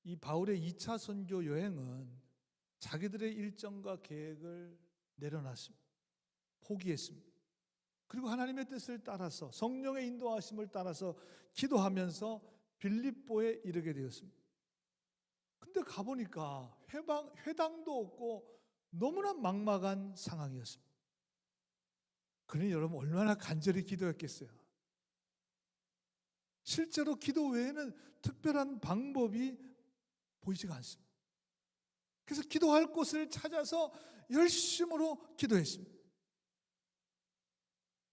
이 바울의 2차 선교 여행은 자기들의 일정과 계획을 내려놨습니다. 포기했습니다. 그리고 하나님의 뜻을 따라서 성령의 인도하심을 따라서 기도하면서 빌립보에 이르게 되었습니다. 근데 가보니까 회당도 없고 너무나 막막한 상황이었습니다. 그러니 여러분 얼마나 간절히 기도했겠어요. 실제로 기도 외에는 특별한 방법이 보이지가 않습니다. 그래서 기도할 곳을 찾아서 열심으로 기도했습니다.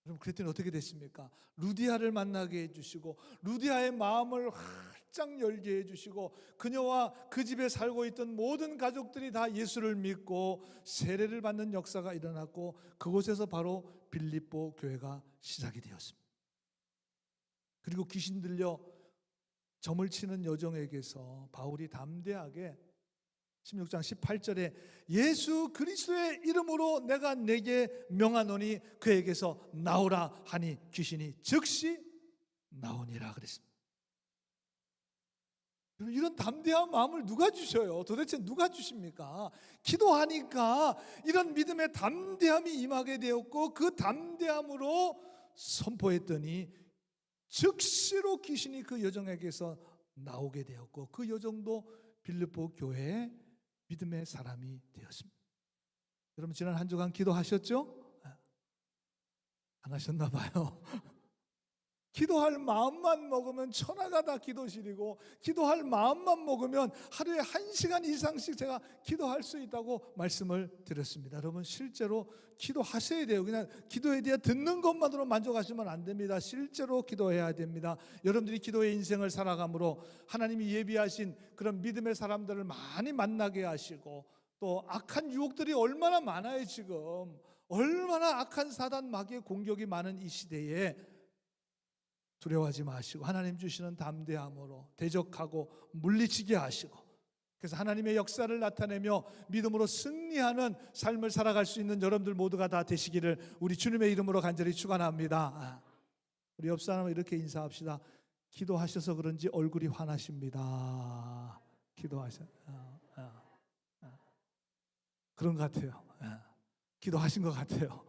여러분 그랬더니 어떻게 됐습니까? 루디아를 만나게 해주시고 루디아의 마음을 활짝 열게 해주시고 그녀와 그 집에 살고 있던 모든 가족들이 다 예수를 믿고 세례를 받는 역사가 일어났고 그곳에서 바로 빌립보 교회가 시작이 되었습니다. 그리고 귀신 들려 점을 치는 여종에게서 바울이 담대하게 16장 18절에 예수 그리스도의 이름으로 내가 내게 명하노니 그에게서 나오라 하니 귀신이 즉시 나오니라 그랬습니다. 이런 담대한 마음을 누가 주셔요? 도대체 누가 주십니까? 기도하니까 이런 믿음의 담대함이 임하게 되었고 그 담대함으로 선포했더니 즉시로 귀신이 그 여종에게서 나오게 되었고 그 여종도 빌립보 교회에 믿음의 사람이 되었습니다. 여러분 지난 한 주간 기도하셨죠? 안 하셨나 봐요. 기도할 마음만 먹으면 천하가 다 기도실이고 기도할 마음만 먹으면 하루에 1시간 이상씩 제가 기도할 수 있다고 말씀을 드렸습니다. 여러분 실제로 기도하셔야 돼요. 그냥 기도에 대해 듣는 것만으로 만족하시면 안 됩니다. 실제로 기도해야 됩니다. 여러분들이 기도의 인생을 살아감으로 하나님이 예비하신 그런 믿음의 사람들을 많이 만나게 하시고 또 악한 유혹들이 얼마나 많아요. 지금 얼마나 악한 사단 마귀의 공격이 많은 이 시대에 두려워하지 마시고 하나님 주시는 담대함으로 대적하고 물리치게 하시고 그래서 하나님의 역사를 나타내며 믿음으로 승리하는 삶을 살아갈 수 있는 여러분들 모두가 다 되시기를 우리 주님의 이름으로 간절히 축원합니다. 우리 옆 사람을 이렇게 인사합시다. 기도하셔서 그런지 얼굴이 환하십니다. 그런 것 같아요. 기도하신 것 같아요.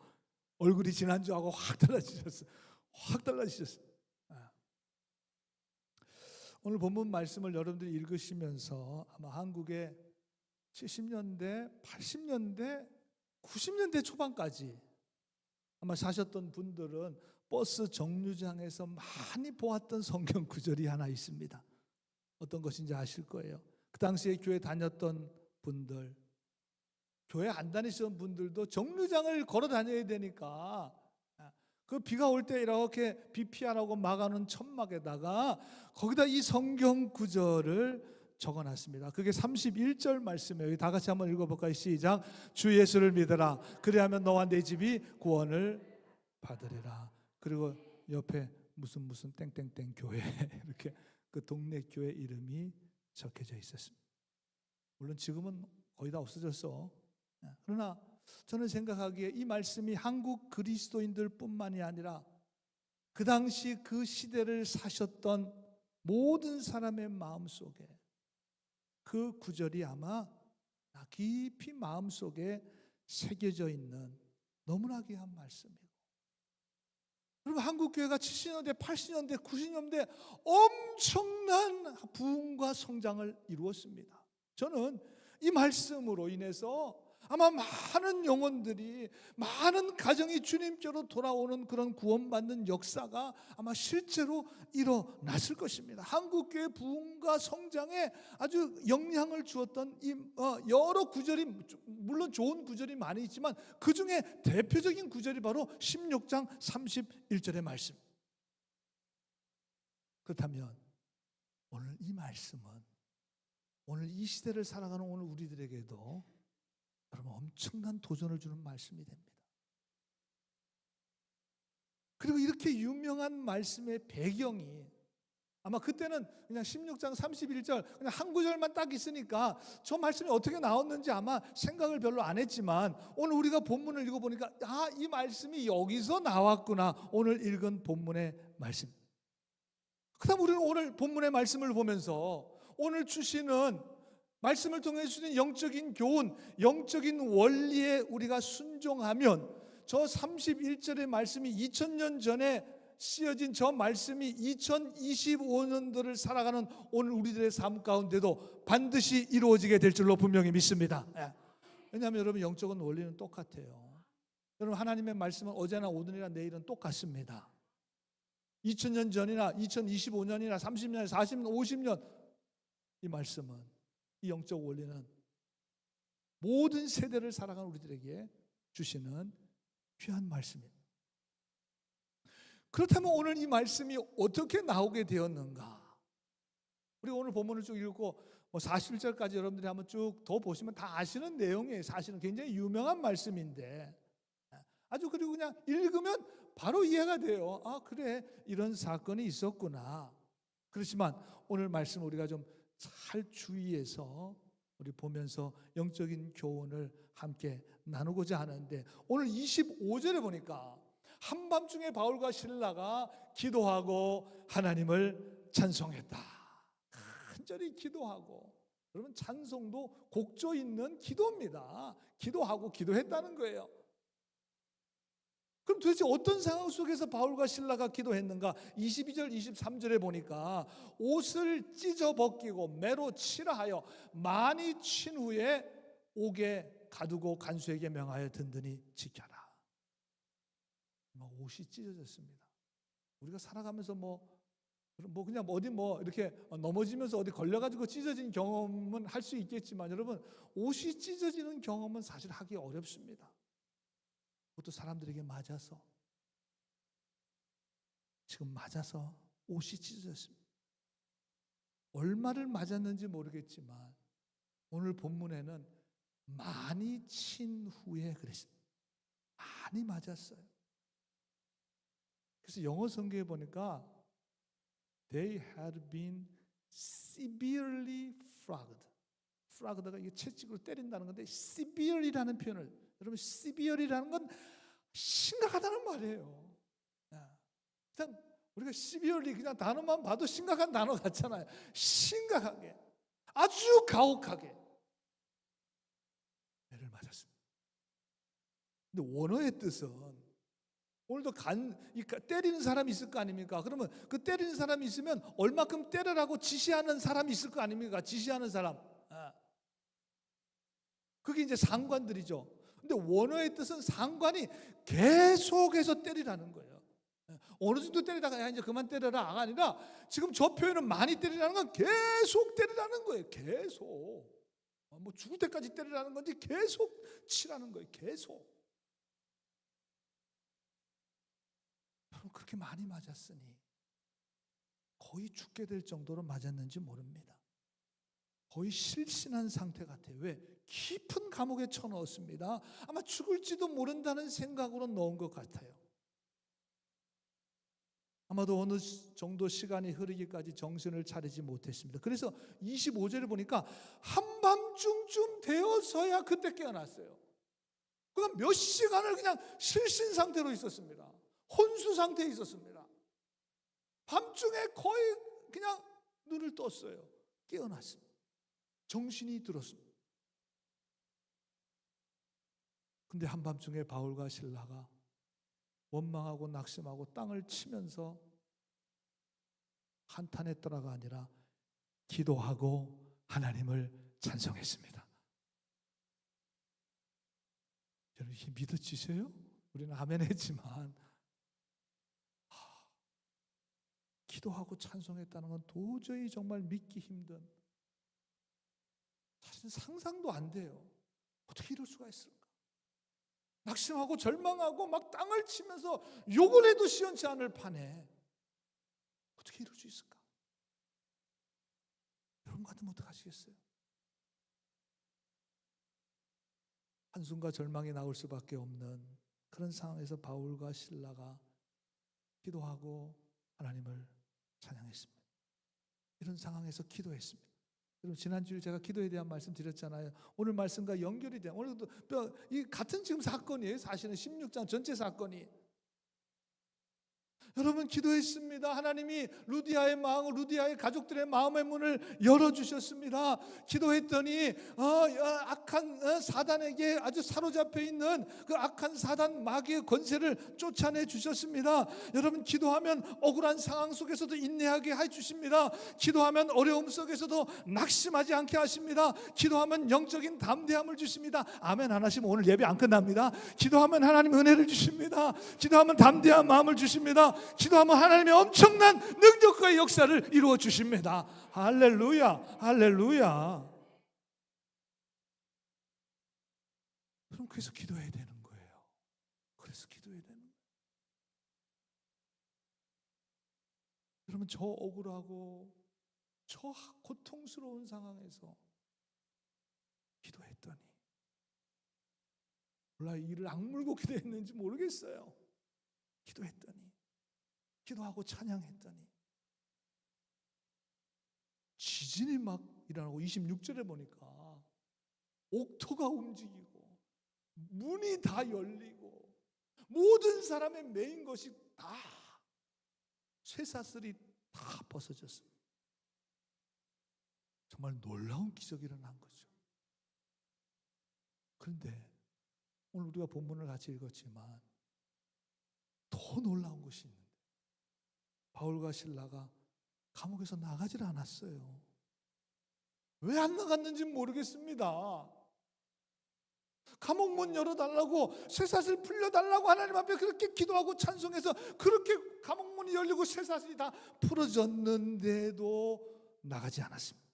얼굴이 지난주하고 확 달라지셨어요. 확 달라지셨어요. 오늘 본문 말씀을 여러분들이 읽으시면서 아마 한국의 70년대, 80년대, 90년대 초반까지 아마 사셨던 분들은 버스 정류장에서 많이 보았던 성경 구절이 하나 있습니다. 어떤 것인지 아실 거예요. 그 당시에 교회 다녔던 분들, 교회 안 다니시던 분들도 정류장을 걸어 다녀야 되니까 그 비가 올 때 이렇게 비 피하라고 막아놓은 천막에다가 거기다 이 성경 구절을 적어놨습니다. 그게 31절 말씀이에요. 여기 다 같이 한번 읽어볼까요? 시작. 주 예수를 믿으라. 그리하면 너와 내 집이 구원을 받으리라. 그리고 옆에 무슨 땡땡땡 교회 이렇게 그 동네 교회 이름이 적혀져 있었습니다. 물론 지금은 거의 다 없어졌어. 그러나 저는 생각하기에 이 말씀이 한국 그리스도인들 뿐만이 아니라 그 당시 그 시대를 사셨던 모든 사람의 마음속에 그 구절이 아마 깊이 마음속에 새겨져 있는 너무나 귀한 말씀이고 그리고 한국교회가 70년대, 80년대, 90년대 엄청난 부흥과 성장을 이루었습니다. 저는 이 말씀으로 인해서 아마 많은 영혼들이 많은 가정이 주님께로 돌아오는 그런 구원받는 역사가 아마 실제로 일어났을 것입니다. 한국교회 부흥과 성장에 아주 영향을 주었던 이 여러 구절이 물론 좋은 구절이 많이 있지만 그 중에 대표적인 구절이 바로 16장 31절의 말씀. 그렇다면 오늘 이 말씀은 오늘 이 시대를 살아가는 오늘 우리들에게도 여러분 엄청난 도전을 주는 말씀이 됩니다. 그리고 이렇게 유명한 말씀의 배경이 아마 그때는 그냥 16장 31절 그냥 한 구절만 딱 있으니까 저 말씀이 어떻게 나왔는지 아마 생각을 별로 안 했지만 오늘 우리가 본문을 읽어보니까 이 말씀이 여기서 나왔구나. 오늘 읽은 본문의 말씀. 그 다음 우리는 오늘 본문의 말씀을 보면서 오늘 주시는 말씀을 통해 주시는 영적인 교훈, 영적인 원리에 우리가 순종하면 저 31절의 말씀이 2000년 전에 쓰여진 저 말씀이 2025년도를 살아가는 오늘 우리들의 삶 가운데도 반드시 이루어지게 될 줄로 분명히 믿습니다. 왜냐하면 여러분 영적인 원리는 똑같아요. 여러분 하나님의 말씀은 어제나 오늘이나 내일은 똑같습니다. 2000년 전이나 2025년이나 30년, 40년, 50년 이 말씀은, 이 영적 원리는 모든 세대를 살아가는 우리들에게 주시는 귀한 말씀입니다. 그렇다면 오늘 이 말씀이 어떻게 나오게 되었는가? 우리 오늘 본문을 쭉 읽고 41절까지 여러분들이 한번 쭉 더 보시면 다 아시는 내용이에요. 사실은 굉장히 유명한 말씀인데 아주 그리고 그냥 읽으면 바로 이해가 돼요. 아 그래 이런 사건이 있었구나. 그렇지만 오늘 말씀 우리가 좀 잘 주의해서 우리 보면서 영적인 교훈을 함께 나누고자 하는데 오늘 25절에 보니까 한밤중에 바울과 실라가 기도하고 하나님을 찬송했다. 간절히 기도하고, 여러분 찬송도 곡조 있는 기도입니다. 기도하고 기도했다는 거예요. 그럼 도대체 어떤 상황 속에서 바울과 실라가 기도했는가? 22절 23절에 보니까 옷을 찢어 벗기고 매로 치라하여 많이 친 후에 옥에 가두고 간수에게 명하여 든든히 지켜라. 옷이 찢어졌습니다. 우리가 살아가면서 그냥 어디 이렇게 넘어지면서 어디 걸려가지고 찢어진 경험은 할 수 있겠지만 여러분 옷이 찢어지는 경험은 사실 하기 어렵습니다. 그것도 사람들에게 맞아서, 지금 맞아서 옷이 찢어졌습니다. 얼마를 맞았는지 모르겠지만 오늘 본문에는 많이 친 후에 그랬습니다. 많이 맞았어요. 그래서 영어 성경에 보니까 They had been severely flogged. flogged가 이게 채찍으로 때린다는 건데 severe이라는 표현을, 여러분 severe이라는 건 심각하다는 말이에요. 그냥 우리가 severely 그냥 단어만 봐도 심각한 단어 같잖아요. 심각하게, 아주 가혹하게 매를 맞았습니다. 근데 원어의 뜻은 오늘도 때리는 사람이 있을 거 아닙니까? 그러면 그 때리는 사람이 있으면 얼마큼 때려라고 지시하는 사람이 있을 거 아닙니까? 지시하는 사람. 그게 이제 상관들이죠. 근데 원어의 뜻은 상관이 계속해서 때리라는 거예요. 어느 정도 때리다가 야 이제 그만 때려라가 아니라 지금 저 표현은 많이 때리라는 건 계속 때리라는 거예요. 계속. 죽을 때까지 때리라는 건지 계속 치라는 거예요. 계속. 그렇게 많이 맞았으니 거의 죽게 될 정도로 맞았는지 모릅니다. 거의 실신한 상태 같아요. 왜? 깊은 감옥에 쳐넣었습니다. 아마 죽을지도 모른다는 생각으로 넣은 것 같아요. 아마도 어느 정도 시간이 흐르기까지 정신을 차리지 못했습니다. 그래서 25절에 보니까 한밤중쯤 되어서야 그때 깨어났어요. 그러니까 몇 시간을 그냥 실신 상태로 있었습니다. 혼수 상태에 있었습니다. 밤중에 거의 그냥 눈을 떴어요. 깨어났습니다. 정신이 들었습니다. 근데 한밤중에 바울과 실라가 원망하고 낙심하고 땅을 치면서 한탄했더라가 아니라 기도하고 하나님을 찬송했습니다. 여러분 이게 믿어지세요? 우리는 아멘 했지만 기도하고 찬송했다는 건 도저히 정말 믿기 힘든, 사실 상상도 안 돼요. 어떻게 이럴 수가 있을까? 낙심하고 절망하고 막 땅을 치면서 욕을 해도 시원치 않을 판에 어떻게 이럴 수 있을까? 여러분 같으면 어떡하시겠어요? 한숨과 절망이 나올 수밖에 없는 그런 상황에서 바울과 실라가 기도하고 하나님을 찬양했습니다. 이런 상황에서 기도했습니다. 여러분 지난주에 제가 기도에 대한 말씀 드렸잖아요. 오늘 말씀과 연결이 돼. 오늘도 이 같은 지금 사건이에요. 사실은 16장 전체 사건이. 여러분 기도했습니다. 하나님이 루디아의 마음, 루디아의 가족들의 마음의 문을 열어주셨습니다. 기도했더니 악한 사단에게 아주 사로잡혀 있는 그 악한 사단 마귀의 권세를 쫓아내 주셨습니다. 여러분 기도하면 억울한 상황 속에서도 인내하게 해주십니다. 기도하면 어려움 속에서도 낙심하지 않게 하십니다. 기도하면 영적인 담대함을 주십니다. 아멘 안 하시면 오늘 예배 안 끝납니다. 기도하면 하나님 은혜를 주십니다. 기도하면 담대한 마음을 주십니다. 기도하면 하나님의 엄청난 능력과 역사를 이루어 주십니다. 할렐루야, 할렐루야. 그럼 그래서 기도해야 되는 거예요. 그래서 기도해야 되는 거예요. 여러분 저 억울하고 저 고통스러운 상황에서 기도했더니 몰라 이를 악물고 기도했는지 모르겠어요. 기도했더니 기도하고 찬양했더니 지진이 막 일어나고 26절에 보니까 옥토가 움직이고 문이 다 열리고 모든 사람의 메인 것이 다 쇠사슬이 다 벗어졌습니다. 정말 놀라운 기적이 일어난 거죠. 그런데 오늘 우리가 본문을 같이 읽었지만 더 놀라운 것이 있는데 바울과 실라가 감옥에서 나가질 않았어요. 왜 안 나갔는지 모르겠습니다. 감옥 문 열어달라고 쇠사슬 풀려달라고 하나님 앞에 그렇게 기도하고 찬송해서 그렇게 감옥 문이 열리고 쇠사슬이 다 풀어졌는데도 나가지 않았습니다.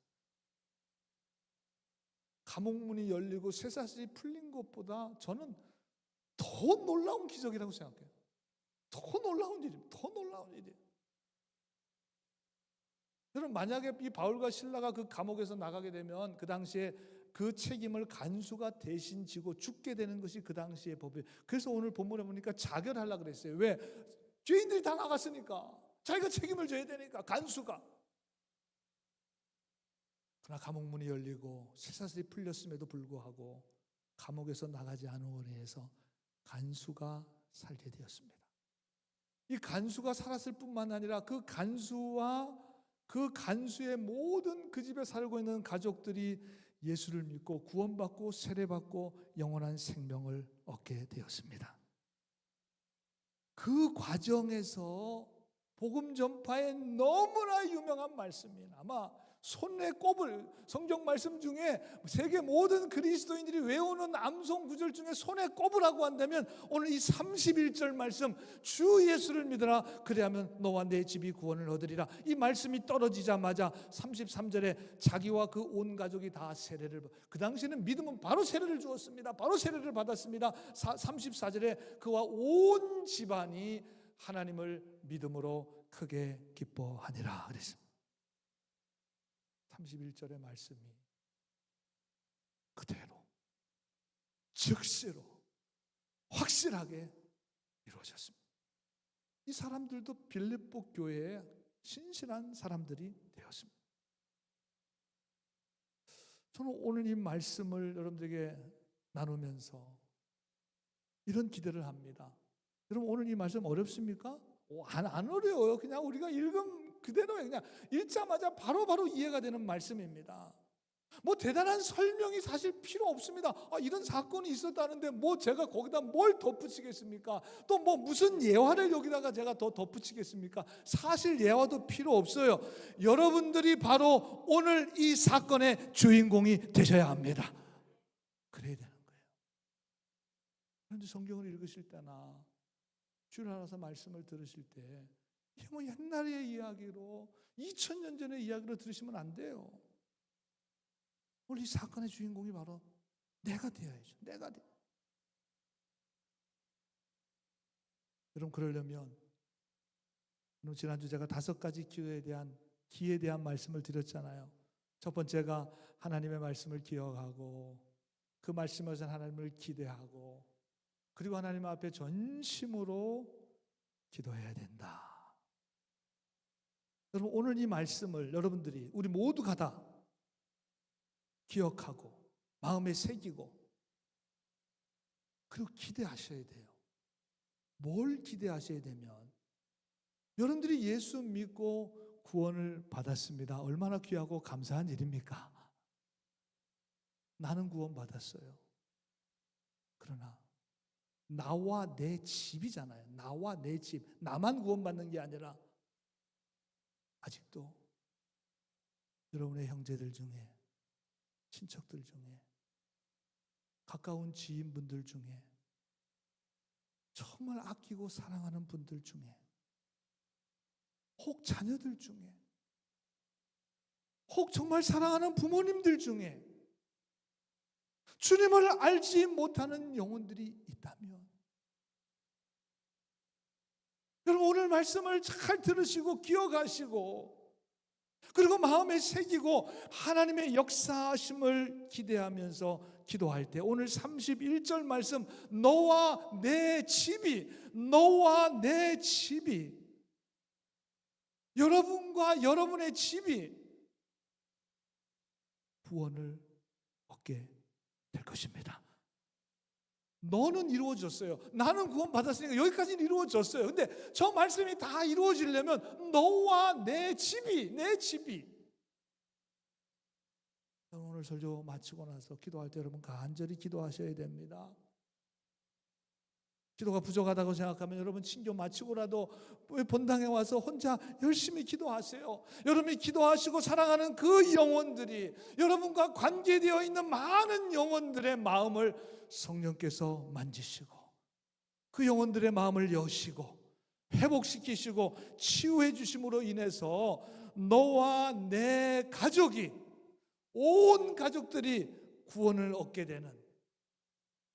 감옥 문이 열리고 쇠사슬이 풀린 것보다 저는 더 놀라운 기적이라고 생각해요. 더 놀라운 일이에요. 더 놀라운 일이에요. 여러분 만약에 이 바울과 실라가 그 감옥에서 나가게 되면 그 당시에 그 책임을 간수가 대신 지고 죽게 되는 것이 그 당시의 법이에요. 그래서 오늘 본문에 보니까 자결하려고 그랬어요. 왜? 죄인들이 다 나갔으니까 자기가 책임을 져야 되니까 간수가. 그러나 감옥 문이 열리고 쇠사슬이 풀렸음에도 불구하고 감옥에서 나가지 않음으로 인해서 간수가 살게 되었습니다. 이 간수가 살았을 뿐만 아니라 그 간수와 그 간수의 모든 그 집에 살고 있는 가족들이 예수를 믿고 구원받고 세례받고 영원한 생명을 얻게 되었습니다. 그 과정에서 복음 전파에 너무나 유명한 말씀이 아마 손에 꼽을 성경 말씀 중에 세계 모든 그리스도인들이 외우는 암송 구절 중에 손에 꼽으라고 한다면 오늘 이 31절 말씀 주 예수를 믿으라 그리하면 너와 내 집이 구원을 얻으리라. 이 말씀이 떨어지자마자 33절에 자기와 그 온 가족이 다 세례를 그 당시에는 믿으면 바로 세례를 주었습니다. 바로 세례를 받았습니다. 34절에 그와 온 집안이 하나님을 믿음으로 크게 기뻐하니라 그랬습니다. 31절의 말씀이 그대로 즉시로 확실하게 이루어졌습니다. 이 사람들도 빌립보 교회의 신실한 사람들이 되었습니다. 저는 오늘 이 말씀을 여러분들에게 나누면서 이런 기대를 합니다. 여러분 오늘 이 말씀 어렵습니까? 안 어려워요. 그냥 우리가 읽으면 그대로 그냥 읽자마자 바로바로 이해가 되는 말씀입니다. 뭐 대단한 설명이 사실 필요 없습니다. 이런 사건이 있었다는데 뭐 제가 거기다 뭘 덧붙이겠습니까? 또 뭐 무슨 예화를 여기다가 제가 더 덧붙이겠습니까? 사실 예화도 필요 없어요. 여러분들이 바로 오늘 이 사건의 주인공이 되셔야 합니다. 그래야 되는 거예요. 그런데 성경을 읽으실 때나 주일 알아서 말씀을 들으실 때 이게 뭐 옛날의 이야기로 2000년 전의 이야기로 들으시면 안 돼요. 오늘 이 사건의 주인공이 바로 내가 되어야죠. 내가 돼. 여러분 그러려면 지난주 제가 5가지 기회에 대한 말씀을 드렸잖아요. 첫 번째가 하나님의 말씀을 기억하고 그 말씀에서 하나님을 기대하고 그리고 하나님 앞에 전심으로 기도해야 된다. 여러분 오늘 이 말씀을 여러분들이 우리 모두가 다 기억하고 마음에 새기고 그리고 기대하셔야 돼요. 뭘 기대하셔야 되면 여러분들이 예수 믿고 구원을 받았습니다. 얼마나 귀하고 감사한 일입니까? 나는 구원 받았어요. 그러나 나와 내 집이잖아요. 나와 내 집. 나만 구원받는 게 아니라 아직도 여러분의 형제들 중에, 친척들 중에, 가까운 지인분들 중에, 정말 아끼고 사랑하는 분들 중에, 혹 자녀들 중에, 혹 정말 사랑하는 부모님들 중에 주님을 알지 못하는 영혼들이 있다면, 여러분 오늘 말씀을 잘 들으시고 기억하시고, 그리고 마음에 새기고 하나님의 역사하심을 기대하면서 기도할 때, 오늘 31절 말씀, 너와 내 집이, 너와 내 집이, 여러분과 여러분의 집이 구원을 얻게 될 것입니다. 너는 이루어졌어요. 나는 구원 받았으니까 여기까지는 이루어졌어요. 근데 저 말씀이 다 이루어지려면 너와 내 집이, 내 집이. 오늘 설교 마치고 나서 기도할 때 여러분 간절히 기도하셔야 됩니다. 기도가 부족하다고 생각하면 여러분 친교 마치고라도 본당에 와서 혼자 열심히 기도하세요. 여러분이 기도하시고 사랑하는 그 영혼들이, 여러분과 관계되어 있는 많은 영혼들의 마음을 성령께서 만지시고 그 영혼들의 마음을 여시고 회복시키시고 치유해 주심으로 인해서 너와 내 가족이, 온 가족들이 구원을 얻게 되는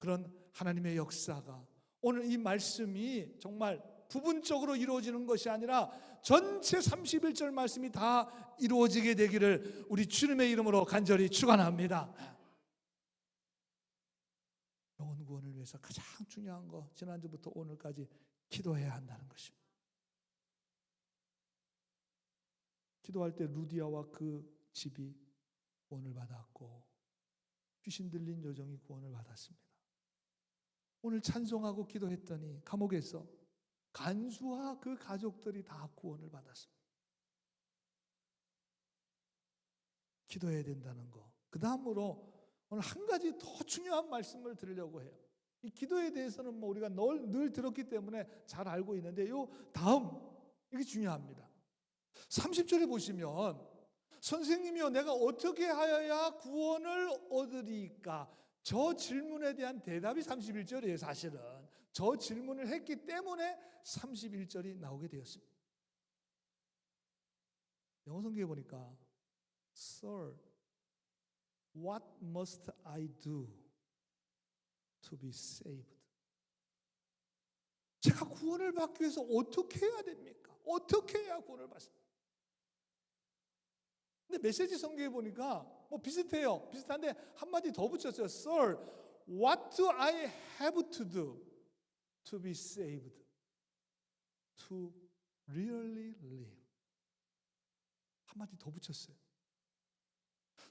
그런 하나님의 역사가, 오늘 이 말씀이 정말 부분적으로 이루어지는 것이 아니라 전체 31절 말씀이 다 이루어지게 되기를 우리 주님의 이름으로 간절히 축원합니다. 영혼 구원을 위해서 가장 중요한 거, 지난주부터 오늘까지 기도해야 한다는 것입니다. 기도할 때 루디아와 그 집이 구원을 받았고 귀신 들린 여종이 구원을 받았습니다. 오늘 찬송하고 기도했더니 감옥에서 간수와 그 가족들이 다 구원을 받았습니다. 기도해야 된다는 거. 그 다음으로 오늘 한 가지 더 중요한 말씀을 드리려고 해요. 이 기도에 대해서는 뭐 우리가 늘 들었기 때문에 잘 알고 있는데, 요 다음 이게 중요합니다. 30절에 보시면 선생님이요 내가 어떻게 하여야 구원을 얻으리까? 저 질문에 대한 대답이 31절이에요. 사실은 저 질문을 했기 때문에 31절이 나오게 되었습니다. 영어 성경에 보니까 Sir, what must I do to be saved? 제가 구원을 받기 위해서 어떻게 해야 됩니까? 어떻게 해야 구원을 받습니까? 근데 메시지 성경에 보니까 뭐 비슷해요. 비슷한데 한마디 더 붙였어요. Sir, what do I have to do to be saved? To really live. 한마디 더 붙였어요.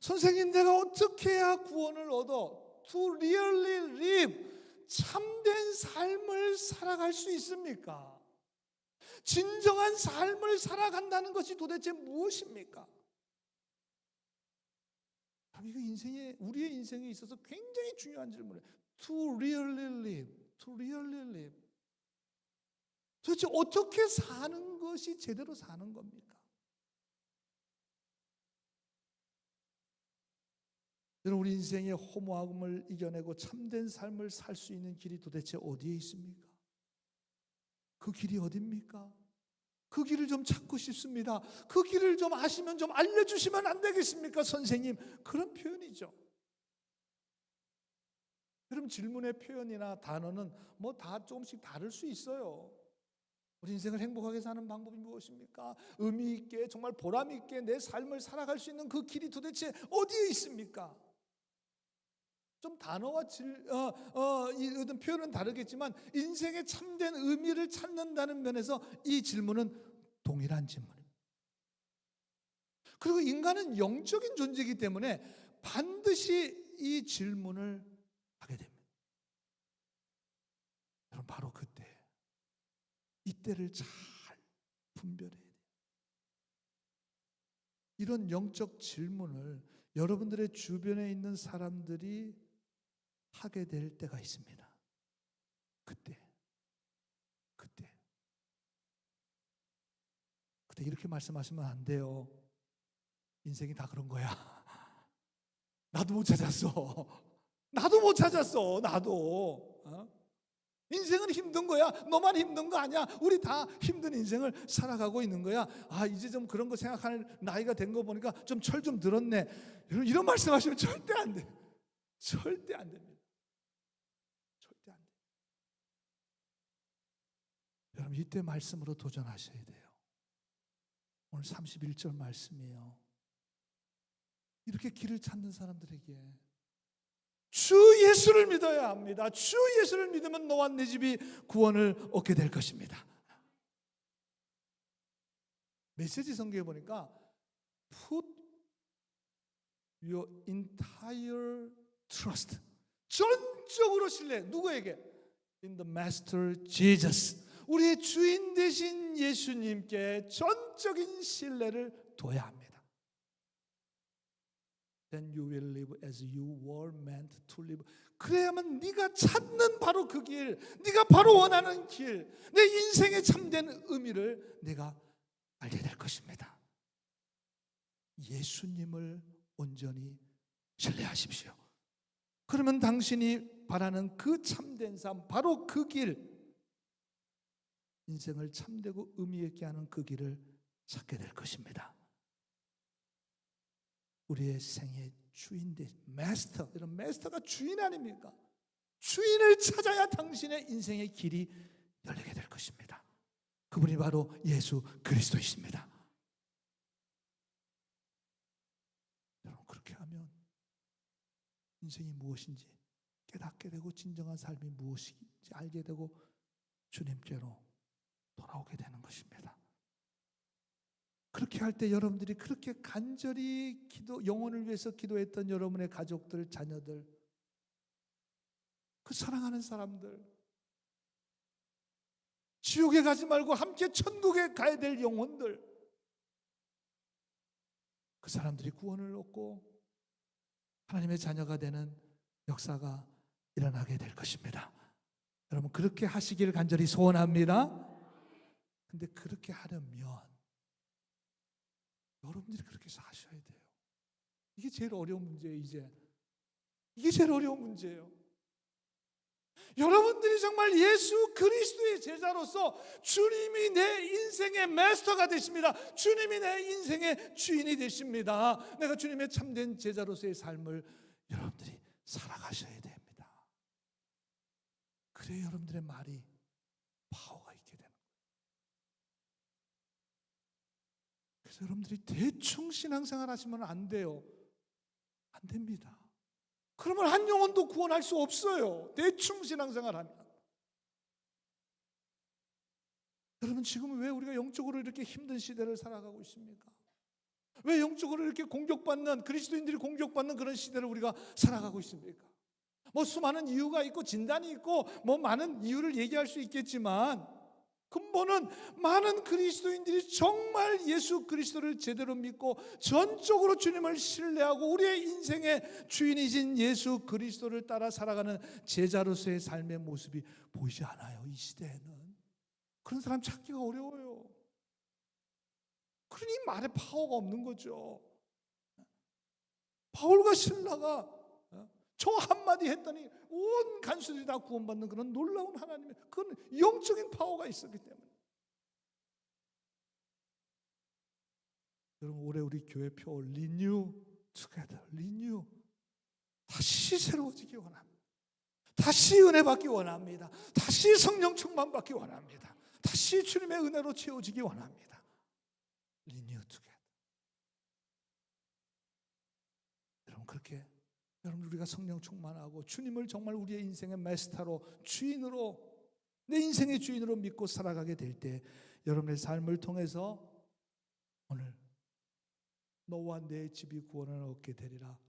선생님, 내가 어떻게 해야 구원을 얻어? To really live. 참된 삶을 살아갈 수 있습니까? 진정한 삶을 살아간다는 것이 도대체 무엇입니까? 이거 우리의 인생에 있어서 굉장히 중요한 질문이에요. To really live. To really live. 도대체 어떻게 사는 것이 제대로 사는 겁니까? 여러분, 우리 인생의 허무함을 이겨내고 참된 삶을 살 수 있는 길이 도대체 어디에 있습니까? 그 길이 어디입니까? 그 길을 좀 찾고 싶습니다. 그 길을 좀 아시면 좀 알려주시면 안 되겠습니까, 선생님? 그런 표현이죠. 여러분, 질문의 표현이나 단어는 뭐 다 조금씩 다를 수 있어요. 우리 인생을 행복하게 사는 방법이 무엇입니까? 의미 있게, 정말 보람 있게 내 삶을 살아갈 수 있는 그 길이 도대체 어디에 있습니까? 좀 단어와 어떤 표현은 다르겠지만 인생의 참된 의미를 찾는다는 면에서 이 질문은 동일한 질문입니다. 그리고 인간은 영적인 존재이기 때문에 반드시 이 질문을 하게 됩니다. 여러분, 바로 그때 이때를 잘 분별해야 돼요. 이런 영적 질문을 여러분들의 주변에 있는 사람들이 하게 될 때가 있습니다. 그때 이렇게 말씀하시면 안 돼요. 인생이 다 그런 거야. 나도 못 찾았어. 인생은 힘든 거야. 너만 힘든 거 아니야. 우리 다 힘든 인생을 살아가고 있는 거야. 이제 좀 그런 거 생각하는 나이가 된 거 보니까 좀 철 좀 들었네. 이런 말씀하시면 절대 안 돼. 절대 안 됩니다. 절대 안 돼. 여러분, 이때 말씀으로 도전하셔야 돼요. 오늘 31절 말씀이에요. 이렇게 길을 찾는 사람들에게 주 예수를 믿어야 합니다. 주 예수를 믿으면 너와 내 집이 구원을 얻게 될 것입니다. 메시지 성경에 보니까 Put your entire trust, 전적으로 신뢰. 누구에게? In the Master Jesus. 우리의 주인 되신 예수님께 전적인 신뢰를 둬야 합니다. Then you will live as you were meant to live. 그래야만 네가 찾는 바로 그 길, 네가 바로 원하는 길, 내 인생의 참된 의미를 내가 알게 될 것입니다. 예수님을 온전히 신뢰하십시오. 그러면 당신이 바라는 그 참된 삶, 바로 그 길, 인생을 참되고 의미 있게 하는 그 길을 찾게 될 것입니다. 우리의 생의 주인 되신 마스터, 이런 마스터가 주인 아닙니까? 주인을 찾아야 당신의 인생의 길이 열리게 될 것입니다. 그분이 바로 예수 그리스도이십니다. 여러분, 그렇게 하면 인생이 무엇인지 깨닫게 되고 진정한 삶이 무엇인지 알게 되고 주님께로 돌아오게 되는 것입니다. 그렇게 할 때 여러분들이 그렇게 간절히 영혼을 위해서 기도했던 여러분의 가족들, 자녀들, 그 사랑하는 사람들, 지옥에 가지 말고 함께 천국에 가야 될 영혼들, 그 사람들이 구원을 얻고 하나님의 자녀가 되는 역사가 일어나게 될 것입니다. 여러분, 그렇게 하시기를 간절히 소원합니다. 근데 그렇게 하려면 여러분들이 그렇게 사셔야 돼요. 이게 제일 어려운 문제예요. 이게 제일 어려운 문제예요. 여러분들이 정말 예수 그리스도의 제자로서 주님이 내 인생의 마스터가 되십니다. 주님이 내 인생의 주인이 되십니다. 내가 주님의 참된 제자로서의 삶을 여러분들이 살아가셔야 됩니다. 그래야 여러분들의 말이 파워가 있게 되는 거예요. 그래서 여러분들이 대충 신앙생활 하시면 안 돼요. 안 됩니다. 그러면 한 영혼도 구원할 수 없어요. 대충 신앙생활하면. 여러분, 지금 왜 우리가 영적으로 이렇게 힘든 시대를 살아가고 있습니까? 왜 영적으로 이렇게 공격받는, 그리스도인들이 공격받는 그런 시대를 우리가 살아가고 있습니까? 수많은 이유가 있고 진단이 있고 많은 이유를 얘기할 수 있겠지만 근본은 많은 그리스도인들이 정말 예수 그리스도를 제대로 믿고 전적으로 주님을 신뢰하고 우리의 인생의 주인이신 예수 그리스도를 따라 살아가는 제자로서의 삶의 모습이 보이지 않아요. 이 시대에는 그런 사람 찾기가 어려워요. 그러니 말에 파워가 없는 거죠. 바울과 실라가 저 한마디 했더니 온 간수들이 다 구원받는 그런 놀라운 하나님의 그런 영적인 파워가 있었기 때문에. 여러분, 올해 우리 교회표 리뉴 투게더, 리뉴, 다시 새로워지기 원합니다. 다시 은혜 받기 원합니다. 다시 성령 충만 받기 원합니다. 다시 주님의 은혜로 채워지기 원합니다. 리뉴 투게더. 여러분, 그렇게 여러분, 우리가 성령 충만하고 주님을 정말 우리의 인생의 마스터로, 주인으로, 내 인생의 주인으로 믿고 살아가게 될 때 여러분의 삶을 통해서 오늘 너와 내 집이 구원을 얻게 되리라.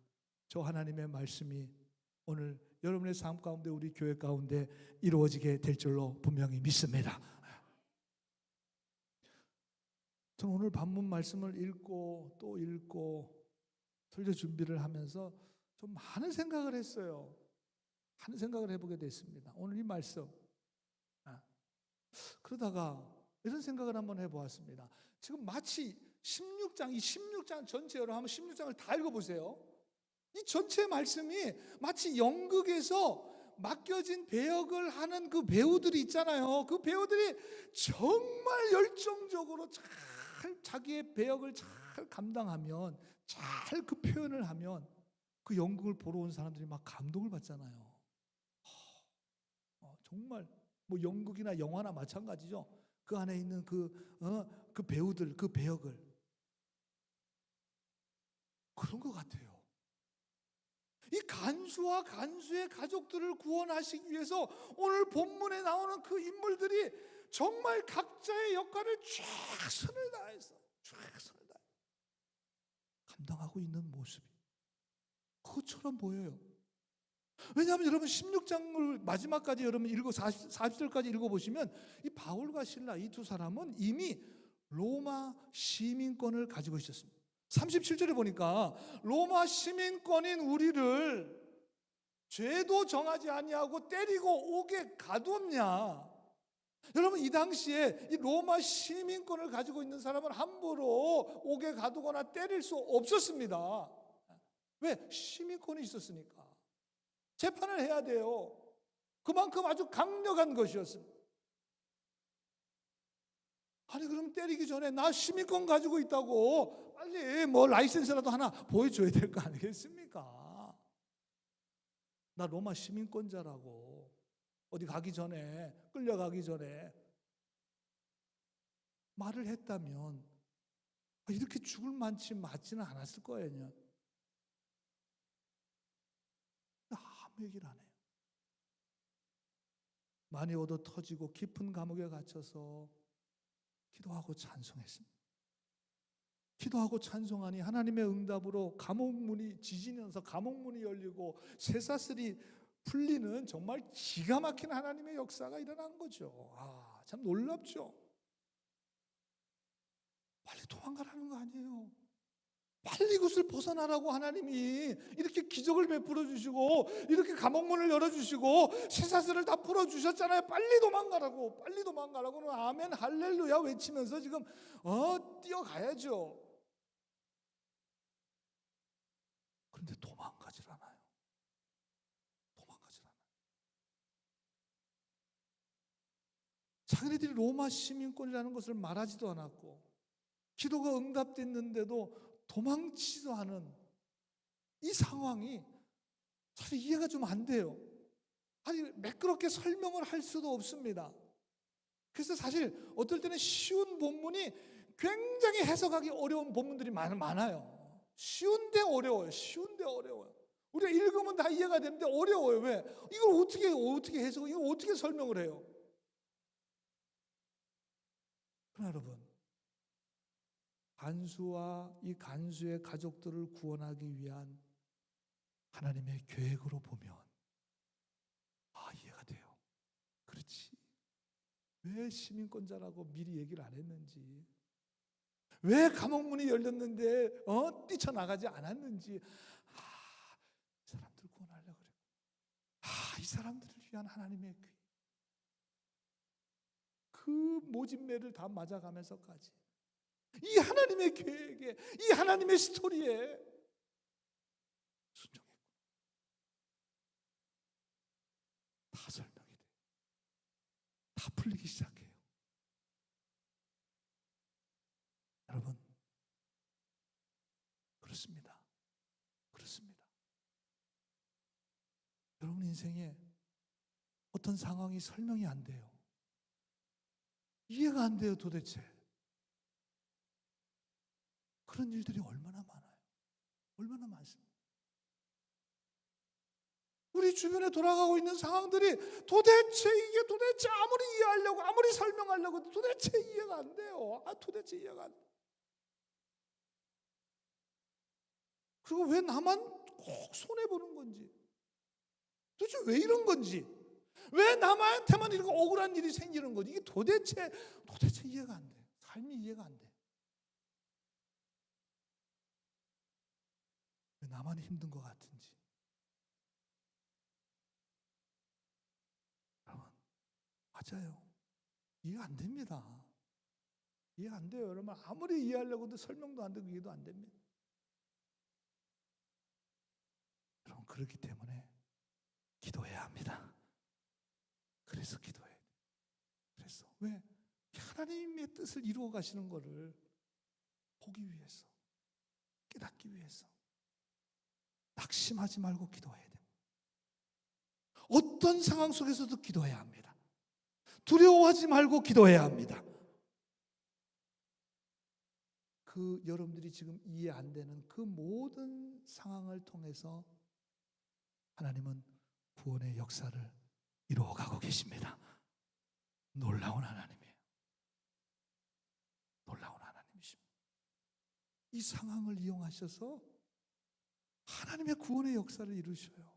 저 하나님의 말씀이 오늘 여러분의 삶 가운데, 우리 교회 가운데 이루어지게 될 줄로 분명히 믿습니다. 저는 오늘 본문 말씀을 읽고 또 읽고 설교 준비를 하면서 좀 많은 생각을 했어요. 많은 생각을 해보게 됐습니다. 오늘 이 말씀. 그러다가 이런 생각을 한번 해보았습니다. 지금 마치 16장, 이 16장 전체 여러분 한번 16장을 다 읽어보세요. 이 전체 말씀이 마치 연극에서 맡겨진 배역을 하는 그 배우들이 있잖아요. 그 배우들이 정말 열정적으로 잘 자기의 배역을 잘 감당하면, 잘 그 표현을 하면 그 연극을 보러 온 사람들이 막 감동을 받잖아요. 정말 뭐 연극이나 영화나 마찬가지죠. 그 안에 있는 그 배우들, 그 배역을 그런 것 같아요. 이 간수와 간수의 가족들을 구원하시기 위해서 오늘 본문에 나오는 그 인물들이 정말 각자의 역할을 최선을 다해서 감당하고 있는 모습이 그것처럼 보여요. 왜냐하면 여러분 16장을 마지막까지 여러분 40절까지 읽어보시면 이 바울과 실라 이 두 사람은 이미 로마 시민권을 가지고 있었습니다. 37절에 보니까 로마 시민권인 우리를 죄도 정하지 아니하고 때리고 옥에 가두었냐. 여러분 이 당시에 이 로마 시민권을 가지고 있는 사람은 함부로 옥에 가두거나 때릴 수 없었습니다. 왜? 시민권이 있었으니까. 재판을 해야 돼요. 그만큼 아주 강력한 것이었습니다. 아니 그럼 때리기 전에 나 시민권 가지고 있다고 빨리 뭐 라이센스라도 하나 보여줘야 될 거 아니겠습니까? 나 로마 시민권자라고. 어디 가기 전에, 끌려가기 전에 말을 했다면 이렇게 죽을 만치 맞지는 않았을 거예요. 아무 얘기를 안 해요. 많이 얻어 터지고 깊은 감옥에 갇혀서 기도하고 찬송했습니다. 기도하고 찬송하니 하나님의 응답으로 감옥문이 지진이 나서 감옥문이 열리고 쇠사슬이 풀리는 정말 기가 막힌 하나님의 역사가 일어난 거죠. 참 놀랍죠. 빨리 도망가라는 거 아니에요. 빨리 이것을 벗어나라고 하나님이 이렇게 기적을 베풀어 주시고 이렇게 감옥문을 열어주시고 쇠사슬을 다 풀어주셨잖아요. 빨리 도망가라고. 빨리 도망가라고는 아멘 할렐루야 외치면서 지금 뛰어가야죠. 그런데 도망가질 않아요. 도망가질 않아요. 자기네들이 로마 시민권이라는 것을 말하지도 않았고 기도가 응답됐는데도 도망치지도 않은 이 상황이 사실 이해가 좀 안 돼요. 아니 매끄럽게 설명을 할 수도 없습니다. 그래서 사실 어떨 때는 쉬운 본문이 굉장히 해석하기 어려운 본문들이 많아요. 쉬운데 어려워요. 쉬운데 어려워요. 우리가 읽으면 다 이해가 되는데 어려워요. 왜? 이걸 어떻게 해석을, 이걸 어떻게 설명을 해요? 그러나 여러분, 간수와 이 간수의 가족들을 구원하기 위한 하나님의 계획으로 보면 이해가 돼요. 그렇지. 왜 시민권자라고 미리 얘기를 안 했는지, 왜 감옥문이 열렸는데 뛰쳐나가지 않았는지, 이 사람들 구원하려고 그래. 이 사람들을 위한 하나님의 계획. 그 모진 매를 다 맞아가면서까지 이 하나님의 계획에, 이 하나님의 스토리에 순종했구나. 다 설명이 돼요. 다 풀리기 시작해요. 여러분, 그렇습니다. 그렇습니다. 여러분 인생에 어떤 상황이 설명이 안 돼요. 이해가 안 돼요, 도대체. 그런 일들이 얼마나 많아요. 얼마나 많습니다. 우리 주변에 돌아가고 있는 상황들이 도대체 아무리 이해하려고, 아무리 설명하려고 도대체 이해가 안 돼요. 도대체 이해가 안 돼요. 그리고 왜 나만 꼭 손해보는 건지, 도대체 왜 이런 건지, 왜 남한테만 이렇게 억울한 일이 생기는 건지, 이게 도대체 이해가 안 돼요. 삶이 이해가 안 돼요. 나만 힘든 것 같은지. 여러분, 맞아요. 이해 안 됩니다. 이해 안 돼요. 여러분, 아무리 이해하려고 해도 설명도 안 되고 이해도 안 됩니다. 여러분, 그렇기 때문에 기도해야 합니다. 그래서 기도해야 돼요. 그래서 왜? 하나님의 뜻을 이루어 가시는 것을 보기 위해서, 깨닫기 위해서 낙심하지 말고 기도해야 됩니다. 어떤 상황 속에서도 기도해야 합니다. 두려워하지 말고 기도해야 합니다. 그 여러분들이 지금 이해 안 되는 그 모든 상황을 통해서 하나님은 구원의 역사를 이루어가고 계십니다. 놀라운 하나님이에요. 놀라운 하나님이십니다. 이 상황을 이용하셔서 하나님의 구원의 역사를 이루셔요.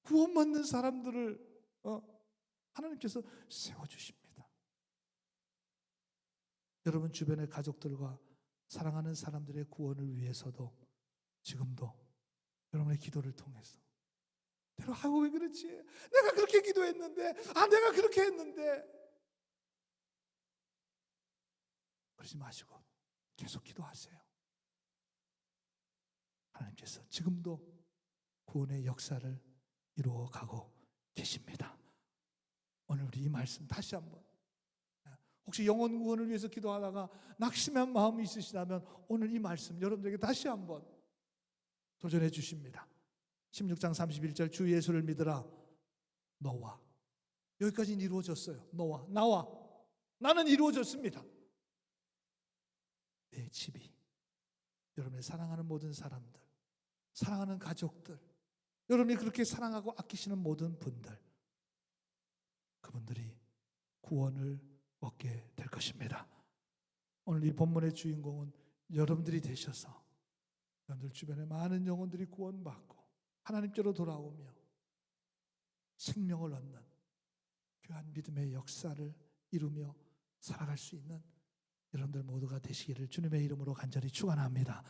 구원받는 사람들을 하나님께서 세워주십니다. 여러분 주변의 가족들과 사랑하는 사람들의 구원을 위해서도 지금도 여러분의 기도를 통해서 때로 왜 그렇지? 내가 그렇게 기도했는데, 내가 그렇게 했는데, 그러지 마시고 계속 기도하세요. 하나님께서 지금도 구원의 역사를 이루어가고 계십니다. 오늘 우리 이 말씀 다시 한번, 혹시 영혼 구원을 위해서 기도하다가 낙심한 마음이 있으시다면 오늘 이 말씀 여러분들에게 다시 한번 도전해 주십니다. 16장 31절 주 예수를 믿으라 너와, 여기까지는 이루어졌어요. 너와 나와 나는 이루어졌습니다. 내 집이, 여러분의 사랑하는 모든 사람들, 사랑하는 가족들, 여러분이 그렇게 사랑하고 아끼시는 모든 분들, 그분들이 구원을 얻게 될 것입니다. 오늘 이 본문의 주인공은 여러분들이 되셔서 여러분들 주변에 많은 영혼들이 구원받고 하나님께로 돌아오며 생명을 얻는 귀한 믿음의 역사를 이루며 살아갈 수 있는 여러분들 모두가 되시기를 주님의 이름으로 간절히 축원합니다.